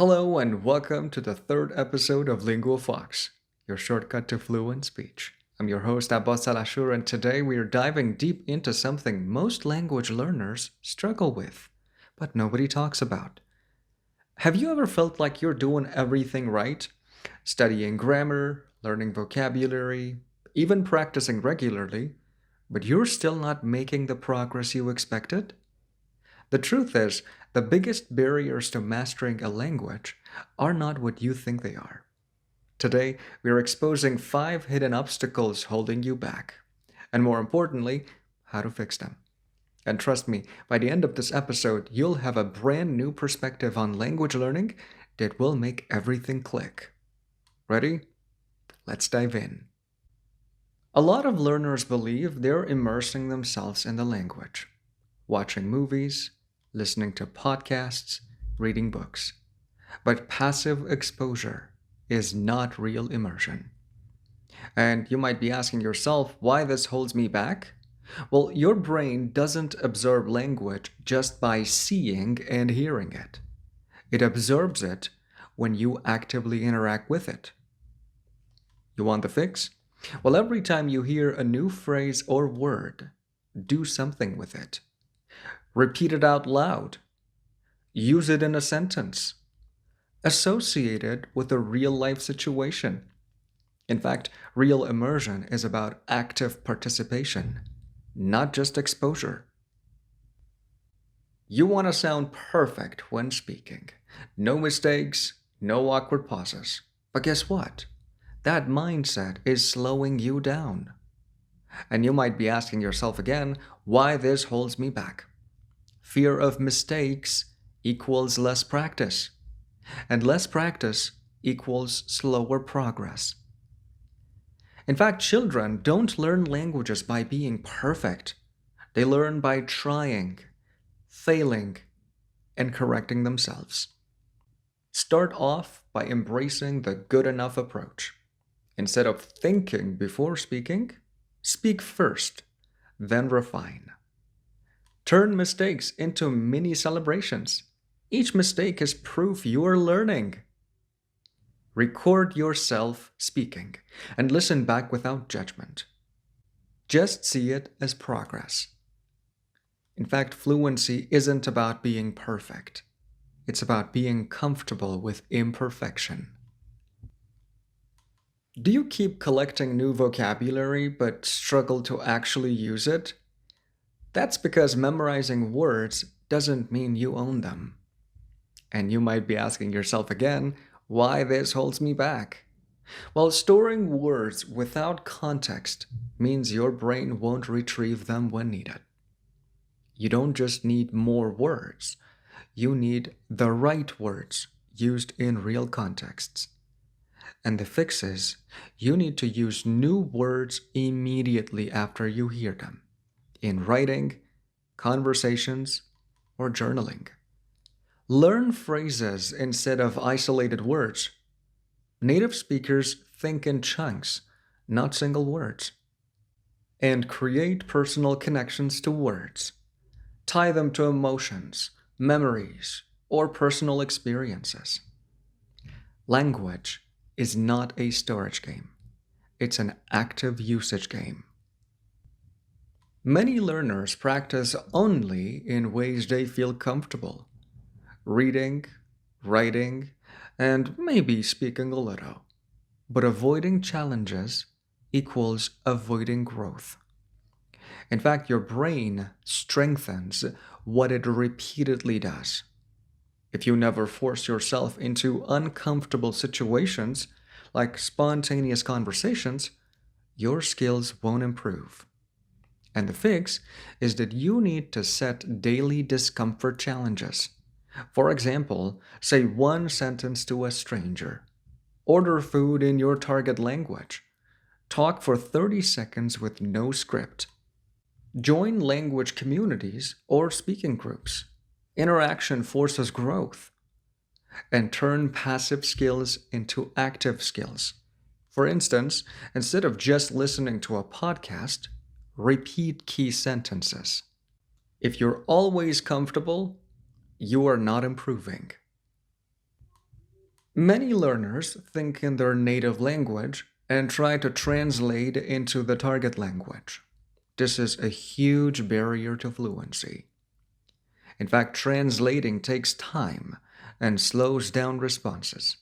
Hello and welcome to the third episode of LinguaFox, your shortcut to fluent speech. I'm your host Abbas Salahshour, and today we are diving deep into something most language learners struggle with, but nobody talks about. Have you ever felt like you're doing everything right? Studying grammar, learning vocabulary, even practicing regularly, but you're still not making the progress you expected? The truth is, the biggest barriers to mastering a language are not what you think they are. Today, we are exposing 5 hidden obstacles holding you back, and more importantly, how to fix them. And trust me, by the end of this episode, you'll have a brand new perspective on language learning that will make everything click. Ready? Let's dive in. A lot of learners believe they're immersing themselves in the language, watching movies, listening to podcasts, reading books. But passive exposure is not real immersion. And you might be asking yourself why this holds me back? Well, your brain doesn't absorb language just by seeing and hearing it. It absorbs it when you actively interact with it. You want the fix? Well, every time you hear a new phrase or word, do something with it. Repeat it out loud. Use it in a sentence. Associate it with a real life situation. In fact, real immersion is about active participation, not just exposure. You want to sound perfect when speaking. No mistakes, no awkward pauses. But guess what? That mindset is slowing you down. And you might be asking yourself again, why this holds me back? Fear of mistakes equals less practice, and less practice equals slower progress. In fact, children don't learn languages by being perfect. They learn by trying, failing, and correcting themselves. Start off by embracing the good enough approach. Instead of thinking before speaking, speak first, then refine. Turn mistakes into mini celebrations. Each mistake is proof you're learning. Record yourself speaking and listen back without judgment. Just see it as progress. In fact, fluency isn't about being perfect. It's about being comfortable with imperfection. Do you keep collecting new vocabulary but struggle to actually use it? That's because memorizing words doesn't mean you own them. And you might be asking yourself again, why this holds me back? Well, storing words without context means your brain won't retrieve them when needed. You don't just need more words, you need the right words used in real contexts. And the fix is, you need to use new words immediately after you hear them, in writing, conversations, or journaling. Learn phrases instead of isolated words. Native speakers think in chunks, not single words. And create personal connections to words. Tie them to emotions, memories, or personal experiences. Language is not a storage game. It's an active usage game. Many learners practice only in ways they feel comfortable. Reading, writing, and maybe speaking a little. But avoiding challenges equals avoiding growth. In fact, your brain strengthens what it repeatedly does. If you never force yourself into uncomfortable situations, like spontaneous conversations, your skills won't improve. And the fix is that you need to set daily discomfort challenges. For example, say one sentence to a stranger. Order food in your target language. Talk for 30 seconds with no script. Join language communities or speaking groups. Interaction forces growth. And turn passive skills into active skills. For instance, instead of just listening to a podcast, repeat key sentences. If you're always comfortable, you are not improving. Many learners think in their native language and try to translate into the target language. This is a huge barrier to fluency. In fact, translating takes time and slows down responses.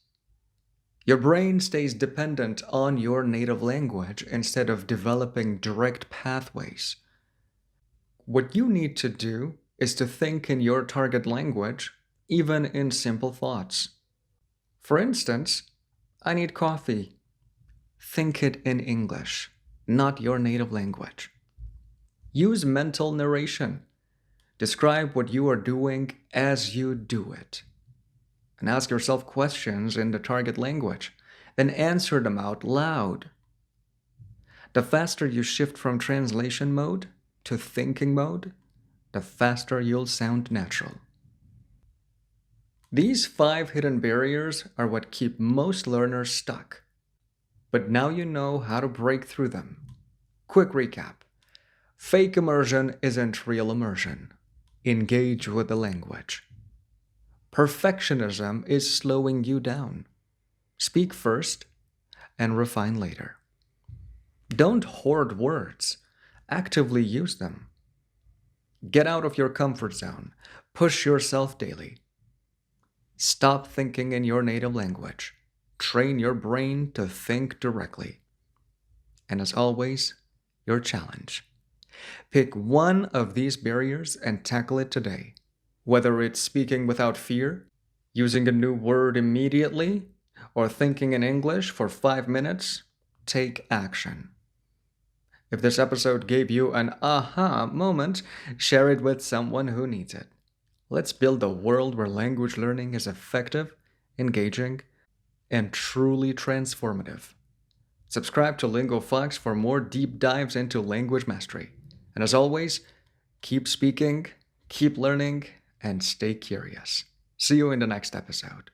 Your brain stays dependent on your native language instead of developing direct pathways. What you need to do is to think in your target language, even in simple thoughts. For instance, I need coffee. Think it in English, not your native language. Use mental narration. Describe what you are doing as you do it. And ask yourself questions in the target language. Then answer them out loud. The faster you shift from translation mode to thinking mode, the faster you'll sound natural. These 5 hidden barriers are what keep most learners stuck. But now you know how to break through them. Quick recap. Fake immersion isn't real immersion. Engage with the language. Perfectionism is slowing you down. Speak first and refine later. Don't hoard words. Actively use them. Get out of your comfort zone. Push yourself daily. Stop thinking in your native language. Train your brain to think directly. And as always, your challenge. Pick one of these barriers and tackle it today. Whether it's speaking without fear, using a new word immediately, or thinking in English for 5 minutes, take action. If this episode gave you an aha moment, share it with someone who needs it. Let's build a world where language learning is effective, engaging, and truly transformative. Subscribe to LinguaFox for more deep dives into language mastery. And as always, keep speaking, keep learning, and stay curious. See you in the next episode.